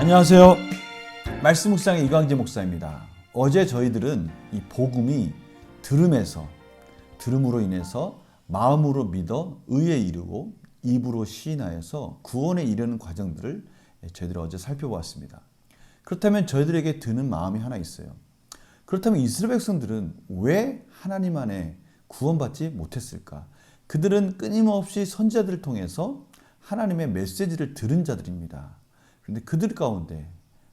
안녕하세요. 말씀 묵상의 이광재 목사입니다. 어제 저희들은 이 복음이 들음으로 인해서 마음으로 믿어 의에 이르고 입으로 시인하여서 구원에 이르는 과정들을 저희들이 어제 살펴보았습니다. 그렇다면 저희들에게 드는 마음이 하나 있어요. 그렇다면 이스라엘 백성들은 왜 하나님 안에 구원받지 못했을까? 그들은 끊임없이 선지자들을 통해서 하나님의 메시지를 들은 자들입니다. 그런데 그들 가운데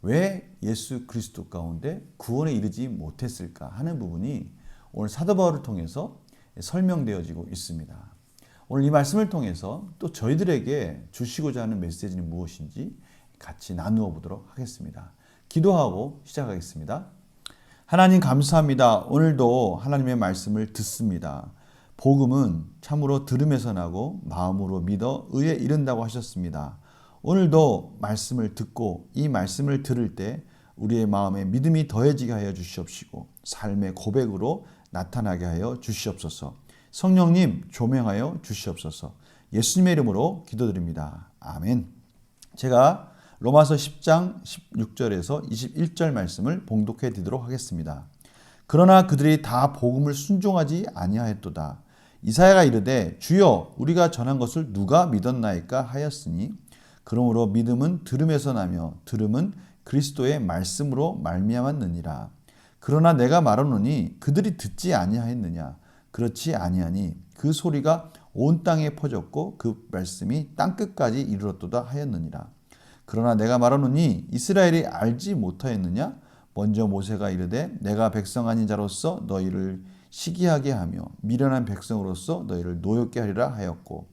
왜 예수 그리스도 가운데 구원에 이르지 못했을까 하는 부분이 오늘 사도 바울을 통해서 설명되어지고 있습니다. 오늘 이 말씀을 통해서 또 저희들에게 주시고자 하는 메시지는 무엇인지 같이 나누어 보도록 하겠습니다. 기도하고 시작하겠습니다. 하나님 감사합니다. 오늘도 하나님의 말씀을 듣습니다. 복음은 참으로 들음에서 나고 마음으로 믿어 의에 이른다고 하셨습니다. 오늘도 말씀을 듣고 이 말씀을 들을 때 우리의 마음에 믿음이 더해지게 하여 주시옵시고 삶의 고백으로 나타나게 하여 주시옵소서. 성령님 조명하여 주시옵소서. 예수님의 이름으로 기도드립니다. 아멘. 제가 로마서 10장 16절에서 21절 말씀을 봉독해 드리도록 하겠습니다. 그러나 그들이 다 복음을 순종하지 아니하였도다. 이사야가 이르되 주여 우리가 전한 것을 누가 믿었나이까 하였으니 그러므로 믿음은 들음에서 나며 들음은 그리스도의 말씀으로 말미암았느니라. 그러나 내가 말하노니 그들이 듣지 아니하였느냐? 그렇지 아니하니 그 소리가 온 땅에 퍼졌고 그 말씀이 땅끝까지 이르렀도다 하였느니라. 그러나 내가 말하노니 이스라엘이 알지 못하였느냐? 먼저 모세가 이르되 내가 백성 아닌 자로서 너희를 시기하게 하며 미련한 백성으로서 너희를 노엽게 하리라 하였고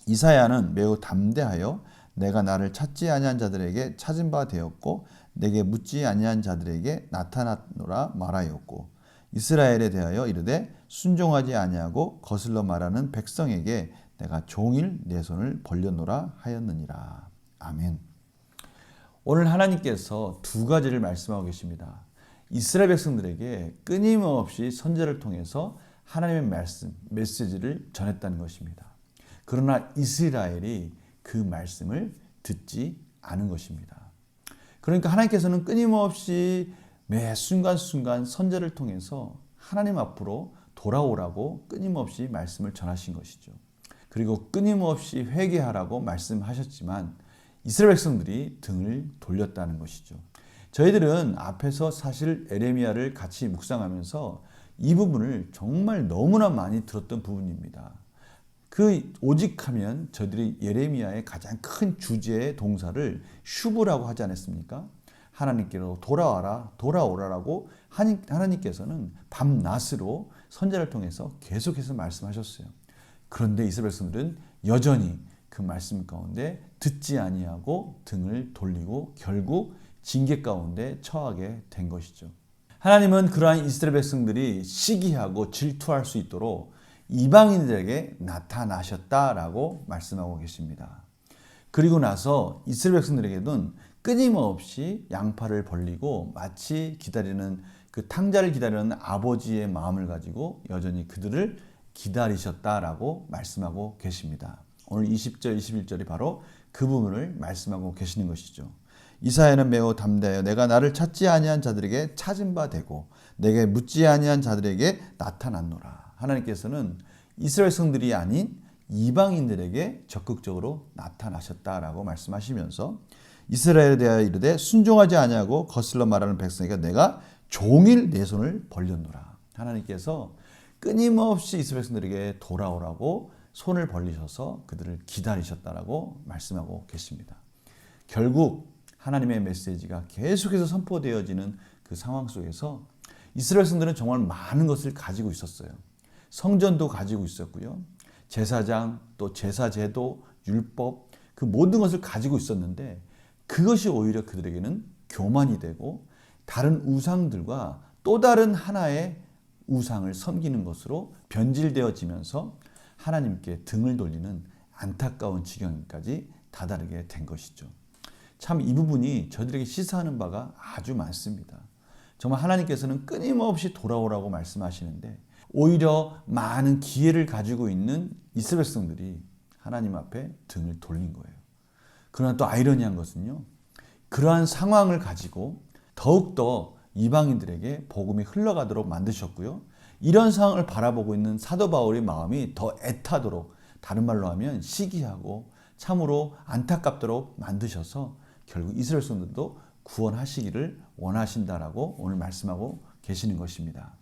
이사야는 매우 담대하여 내가 나를 찾지 아니한 자들에게 찾은 바 되었고 내게 묻지 아니한 자들에게 나타났노라 말하였고 이스라엘에 대하여 이르되 순종하지 아니하고 거슬러 말하는 백성에게 내가 종일 내 손을 벌렸노라 하였느니라. 아멘. 오늘 하나님께서 두 가지를 말씀하고 계십니다. 이스라엘 백성들에게 끊임없이 선지자를 통해서 하나님의 말씀, 메시지를 전했다는 것입니다. 그러나 이스라엘이 그 말씀을 듣지 않은 것입니다. 그러니까 하나님께서는 끊임없이 매 순간순간 선지자를 통해서 하나님 앞으로 돌아오라고 끊임없이 말씀을 전하신 것이죠. 그리고 끊임없이 회개하라고 말씀하셨지만 이스라엘 백성들이 등을 돌렸다는 것이죠. 저희들은 앞에서 사실 에레미야를 같이 묵상하면서 이 부분을 정말 너무나 많이 들었던 부분입니다. 그 오직하면 저희들이 예레미야의 가장 큰 주제의 동사를 슈브라고 하지 않았습니까? 하나님께로 돌아오라라고 하나님께서는 밤낮으로 선지자를 통해서 계속해서 말씀하셨어요. 그런데 이스라엘 백성들은 여전히 그 말씀 가운데 듣지 아니하고 등을 돌리고 결국 징계 가운데 처하게 된 것이죠. 하나님은 그러한 이스라엘 백성들이 시기하고 질투할 수 있도록 이방인들에게 나타나셨다라고 말씀하고 계십니다. 그리고 나서 이스라엘 백성들에게는 끊임없이 양팔을 벌리고 마치 기다리는 그 탕자를 기다리는 아버지의 마음을 가지고 여전히 그들을 기다리셨다라고 말씀하고 계십니다. 오늘 20절, 21절이 바로 그 부분을 말씀하고 계시는 것이죠. 이사야는 매우 담대하여 내가 나를 찾지 아니한 자들에게 찾은 바 되고 내게 묻지 아니한 자들에게 나타났노라. 하나님께서는 이스라엘 성들이 아닌 이방인들에게 적극적으로 나타나셨다라고 말씀하시면서 이스라엘에 대하여 이르되 순종하지 아니하고 거슬러 말하는 백성에게 내가 종일 내 손을 벌렸노라. 하나님께서 끊임없이 이스라엘 백성들에게 돌아오라고 손을 벌리셔서 그들을 기다리셨다라고 말씀하고 계십니다. 결국 하나님의 메시지가 계속해서 선포되어지는 그 상황 속에서 이스라엘 백성들은 정말 많은 것을 가지고 있었어요. 성전도 가지고 있었고요. 제사장, 또 제사제도, 율법 그 모든 것을 가지고 있었는데 그것이 오히려 그들에게는 교만이 되고 다른 우상들과 또 다른 하나의 우상을 섬기는 것으로 변질되어지면서 하나님께 등을 돌리는 안타까운 지경까지 다다르게 된 것이죠. 참 이 부분이 저희들에게 시사하는 바가 아주 많습니다. 정말 하나님께서는 끊임없이 돌아오라고 말씀하시는데 오히려 많은 기회를 가지고 있는 이스라엘 백성들이 하나님 앞에 등을 돌린 거예요. 그러나 또 아이러니한 것은요. 그러한 상황을 가지고 더욱더 이방인들에게 복음이 흘러가도록 만드셨고요. 이런 상황을 바라보고 있는 사도 바울의 마음이 더 애타도록, 다른 말로 하면 시기하고 참으로 안타깝도록 만드셔서 결국 이스라엘 백성들도 구원하시기를 원하신다라고 오늘 말씀하고 계시는 것입니다.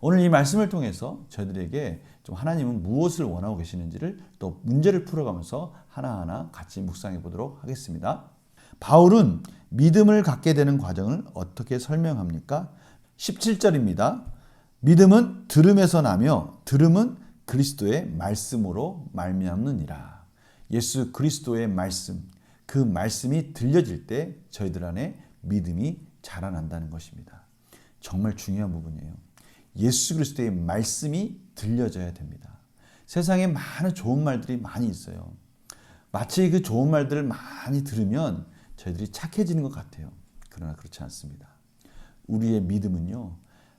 오늘 이 말씀을 통해서 저희들에게 좀 하나님은 무엇을 원하고 계시는지를 또 문제를 풀어가면서 하나하나 같이 묵상해 보도록 하겠습니다. 바울은 믿음을 갖게 되는 과정을 어떻게 설명합니까? 17절입니다. 믿음은 들음에서 나며 들음은 그리스도의 말씀으로 말미암느니라. 예수 그리스도의 말씀, 그 말씀이 들려질 때 저희들 안에 믿음이 자라난다는 것입니다. 정말 중요한 부분이에요. 예수 그리스도의 말씀이 들려져야 됩니다. 세상에 많은 좋은 말들이 많이 있어요. 마치 그 좋은 말들을 많이 들으면 저희들이 착해지는 것 같아요. 그러나 그렇지 않습니다. 우리의 믿음은요,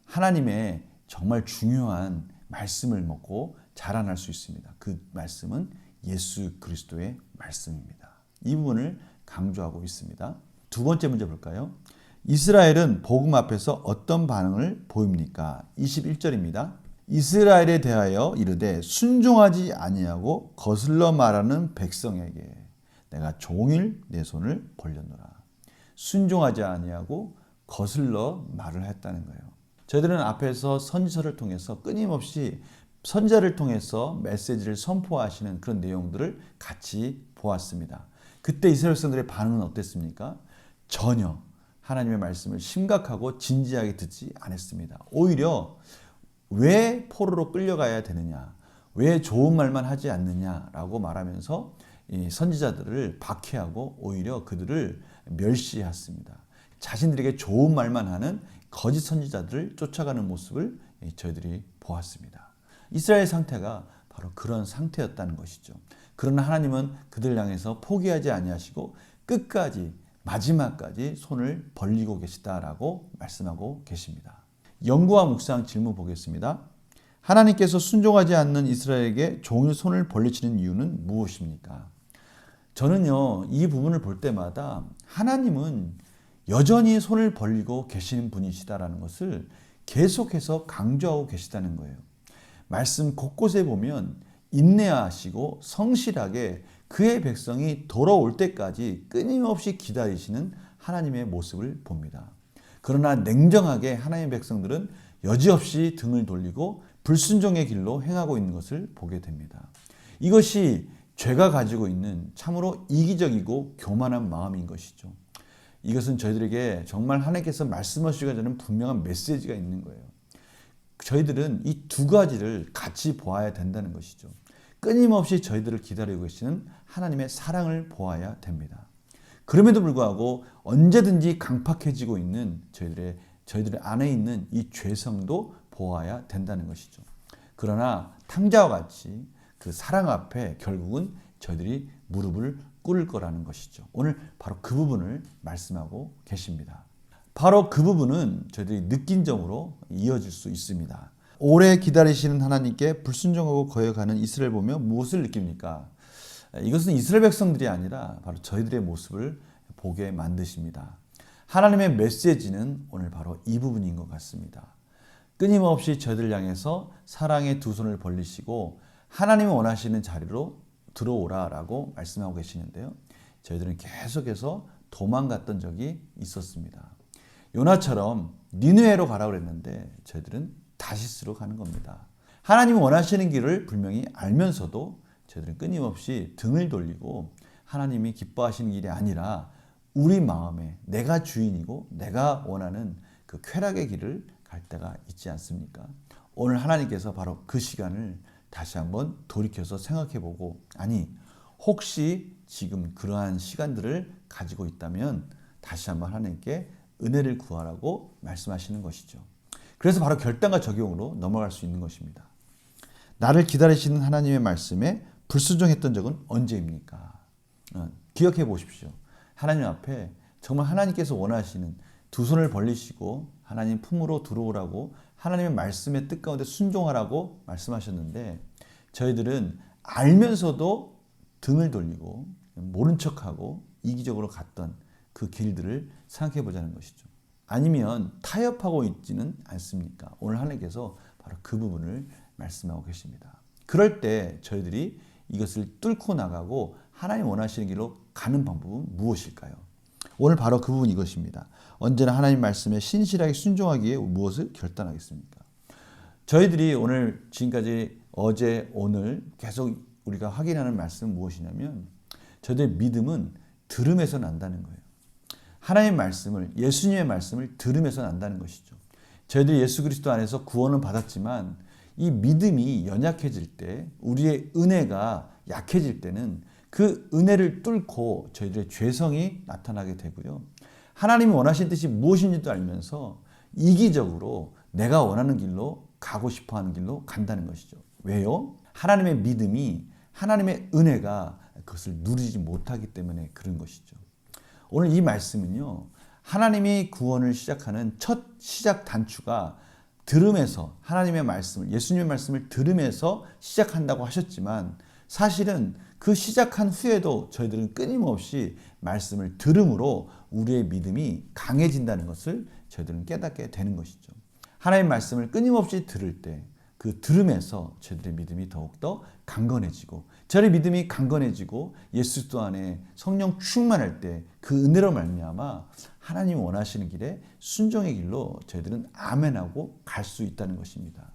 하나님의 정말 중요한 말씀을 먹고 자라날 수 있습니다. 그 말씀은 예수 그리스도의 말씀입니다. 이 부분을 강조하고 있습니다. 두 번째 문제 볼까요? 이스라엘은 복음 앞에서 어떤 반응을 보입니까? 21절입니다. 이스라엘에 대하여 이르되 순종하지 아니하고 거슬러 말하는 백성에게 내가 종일 내 손을 벌렸노라. 순종하지 아니하고 거슬러 말을 했다는 거예요. 저희들은 앞에서 선지서를 통해서 끊임없이 선지자를 통해서 메시지를 선포하시는 그런 내용들을 같이 보았습니다. 그때 이스라엘 백성들의 반응은 어땠습니까? 전혀 하나님의 말씀을 심각하고 진지하게 듣지 않았습니다. 오히려 왜 포로로 끌려가야 되느냐, 왜 좋은 말만 하지 않느냐라고 말하면서 이 선지자들을 박해하고 오히려 그들을 멸시했습니다. 자신들에게 좋은 말만 하는 거짓 선지자들을 쫓아가는 모습을 저희들이 보았습니다. 이스라엘 상태가 바로 그런 상태였다는 것이죠. 그러나 하나님은 그들 향해서 포기하지 아니하시고 끝까지 마지막까지 손을 벌리고 계시다라고 말씀하고 계십니다. 연구와 묵상 질문 보겠습니다. 하나님께서 순종하지 않는 이스라엘에게 종일 손을 벌리시는 이유는 무엇입니까? 저는요, 이 부분을 볼 때마다 하나님은 여전히 손을 벌리고 계시는 분이시다라는 것을 계속해서 강조하고 계시다는 거예요. 말씀 곳곳에 보면 인내하시고 성실하게 그의 백성이 돌아올 때까지 끊임없이 기다리시는 하나님의 모습을 봅니다. 그러나 냉정하게 하나님의 백성들은 여지없이 등을 돌리고 불순종의 길로 행하고 있는 것을 보게 됩니다. 이것이 죄가 가지고 있는 참으로 이기적이고 교만한 마음인 것이죠. 이것은 저희들에게 정말 하나님께서 말씀하시기가 전에 분명한 메시지가 있는 거예요. 저희들은 이 두 가지를 같이 보아야 된다는 것이죠. 끊임없이 저희들을 기다리고 계시는 하나님의 사랑을 보아야 됩니다. 그럼에도 불구하고 언제든지 강팍해지고 있는 저희들의 안에 있는 이 죄성도 보아야 된다는 것이죠. 그러나 탕자와 같이 그 사랑 앞에 결국은 저희들이 무릎을 꿇을 거라는 것이죠. 오늘 바로 그 부분을 말씀하고 계십니다. 바로 그 부분은 저희들이 느낀 점으로 이어질 수 있습니다. 오래 기다리시는 하나님께 불순종하고 거역하는 이스라엘 보면 무엇을 느낍니까? 이것은 이스라엘 백성들이 아니라 바로 저희들의 모습을 보게 만드십니다. 하나님의 메시지는 오늘 바로 이 부분인 것 같습니다. 끊임없이 저희들 향해서 사랑의 두 손을 벌리시고 하나님이 원하시는 자리로 들어오라라고 말씀하고 계시는데요. 저희들은 계속해서 도망갔던 적이 있었습니다. 요나처럼 니느웨로 가라고 그랬는데 저희들은 다시스로 가는 겁니다. 하나님이 원하시는 길을 분명히 알면서도 저희들은 끊임없이 등을 돌리고 하나님이 기뻐하시는 길이 아니라 우리 마음에 내가 주인이고 내가 원하는 그 쾌락의 길을 갈 때가 있지 않습니까? 오늘 하나님께서 바로 그 시간을 다시 한번 돌이켜서 생각해보고, 아니 혹시 지금 그러한 시간들을 가지고 있다면 다시 한번 하나님께 은혜를 구하라고 말씀하시는 것이죠. 그래서 바로 결단과 적용으로 넘어갈 수 있는 것입니다. 나를 기다리시는 하나님의 말씀에 불순종했던 적은 언제입니까? 기억해 보십시오. 하나님 앞에 정말 하나님께서 원하시는 두 손을 벌리시고 하나님 품으로 들어오라고 하나님의 말씀의 뜻 가운데 순종하라고 말씀하셨는데 저희들은 알면서도 등을 돌리고 모른 척하고 이기적으로 갔던 그 길들을 생각해 보자는 것이죠. 아니면 타협하고 있지는 않습니까? 오늘 하나님께서 바로 그 부분을 말씀하고 계십니다. 그럴 때 저희들이 이것을 뚫고 나가고 하나님 원하시는 길로 가는 방법은 무엇일까요? 오늘 바로 그 부분 이것입니다. 언제나 하나님 말씀에 신실하게 순종하기에 무엇을 결단하겠습니까? 저희들이 오늘 지금까지 어제 오늘 계속 우리가 확인하는 말씀은 무엇이냐면 저희들의 믿음은 들음에서 난다는 거예요. 하나님의 말씀을, 예수님의 말씀을 들음에서 난다는 것이죠. 저희들이 예수 그리스도 안에서 구원은 받았지만 이 믿음이 연약해질 때, 우리의 은혜가 약해질 때는 그 은혜를 뚫고 저희들의 죄성이 나타나게 되고요. 하나님이 원하신 뜻이 무엇인지도 알면서 이기적으로 내가 원하는 길로 가고 싶어하는 길로 간다는 것이죠. 왜요? 하나님의 믿음이, 하나님의 은혜가 그것을 누리지 못하기 때문에 그런 것이죠. 오늘 이 말씀은요, 하나님이 구원을 시작하는 첫 시작 단추가 들음에서, 하나님의 말씀을, 예수님의 말씀을 들음에서 시작한다고 하셨지만 사실은 그 시작한 후에도 저희들은 끊임없이 말씀을 들음으로 우리의 믿음이 강해진다는 것을 저희들은 깨닫게 되는 것이죠. 하나님의 말씀을 끊임없이 들을 때 그 들음에서 저희들의 믿음이 더욱더 강건해지고, 저희 믿음이 강건해지고 예수 그리스도 안에 성령 충만할 때 그 은혜로 말미암아 하나님 원하시는 길에 순종의 길로 저희들은 아멘하고 갈 수 있다는 것입니다.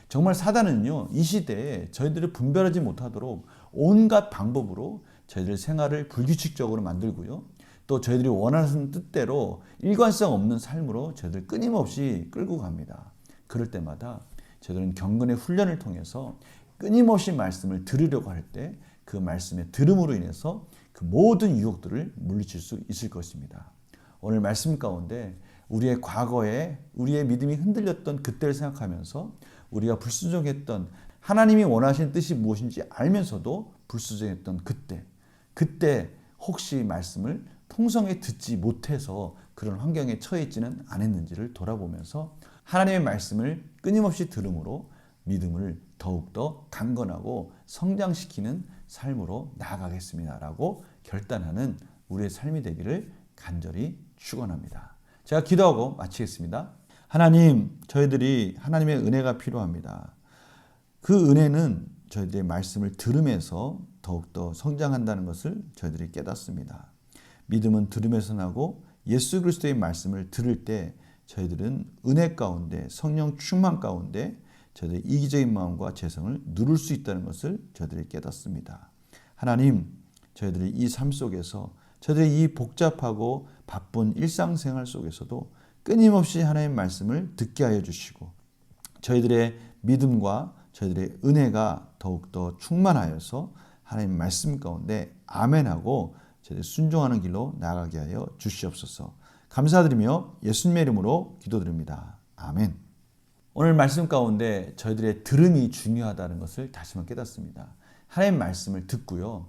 정말 사단은요, 이 시대에 저희들을 분별하지 못하도록 온갖 방법으로 저희들 생활을 불규칙적으로 만들고요, 또 저희들이 원하는 뜻대로 일관성 없는 삶으로 저희들 끊임없이 끌고 갑니다. 그럴 때마다 저희들은 경건의 훈련을 통해서 끊임없이 말씀을 들으려고 할 때 그 말씀의 들음으로 인해서 그 모든 유혹들을 물리칠 수 있을 것입니다. 오늘 말씀 가운데 우리의 과거에 우리의 믿음이 흔들렸던 그때를 생각하면서 우리가 불순종했던, 하나님이 원하시는 뜻이 무엇인지 알면서도 불순종했던 그때 혹시 말씀을 풍성히 듣지 못해서 그런 환경에 처해 있지는 않았는지를 돌아보면서 하나님의 말씀을 끊임없이 들음으로 믿음을 더욱더 강건하고 성장시키는 삶으로 나아가겠습니다라고 결단하는 우리의 삶이 되기를 간절히 축원합니다. 제가 기도하고 마치겠습니다. 하나님, 저희들이 하나님의 은혜가 필요합니다. 그 은혜는 저희들의 말씀을 들으면서 더욱더 성장한다는 것을 저희들이 깨닫습니다. 믿음은 들으면서 나고 예수 그리스도의 말씀을 들을 때 저희들은 은혜 가운데, 성령 충만 가운데 저희들의 이기적인 마음과 재성을 누를 수 있다는 것을 저희들이 깨닫습니다. 하나님, 저희들이 이 삶 속에서, 저희들이 이 복잡하고 바쁜 일상생활 속에서도 끊임없이 하나님의 말씀을 듣게 하여 주시고 저희들의 믿음과 저희들의 은혜가 더욱더 충만하여서 하나님 말씀 가운데 아멘하고 저희들이 순종하는 길로 나아가게 하여 주시옵소서. 감사드리며 예수님의 이름으로 기도드립니다. 아멘. 오늘 말씀 가운데 저희들의 들음이 중요하다는 것을 다시 한번 깨닫습니다. 하나님 말씀을 듣고요,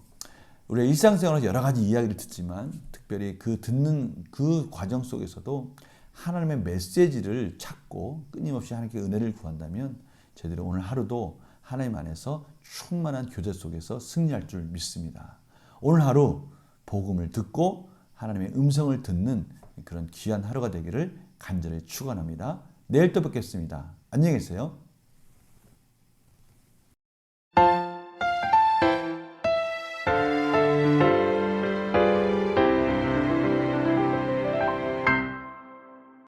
우리의 일상생활에서 여러 가지 이야기를 듣지만 특별히 그 듣는 그 과정 속에서도 하나님의 메시지를 찾고 끊임없이 하나님께 은혜를 구한다면 저희들이 오늘 하루도 하나님 안에서 충만한 교제 속에서 승리할 줄 믿습니다. 오늘 하루 복음을 듣고 하나님의 음성을 듣는 그런 귀한 하루가 되기를 간절히 축원합니다. 내일 또 뵙겠습니다. 안녕히 계세요.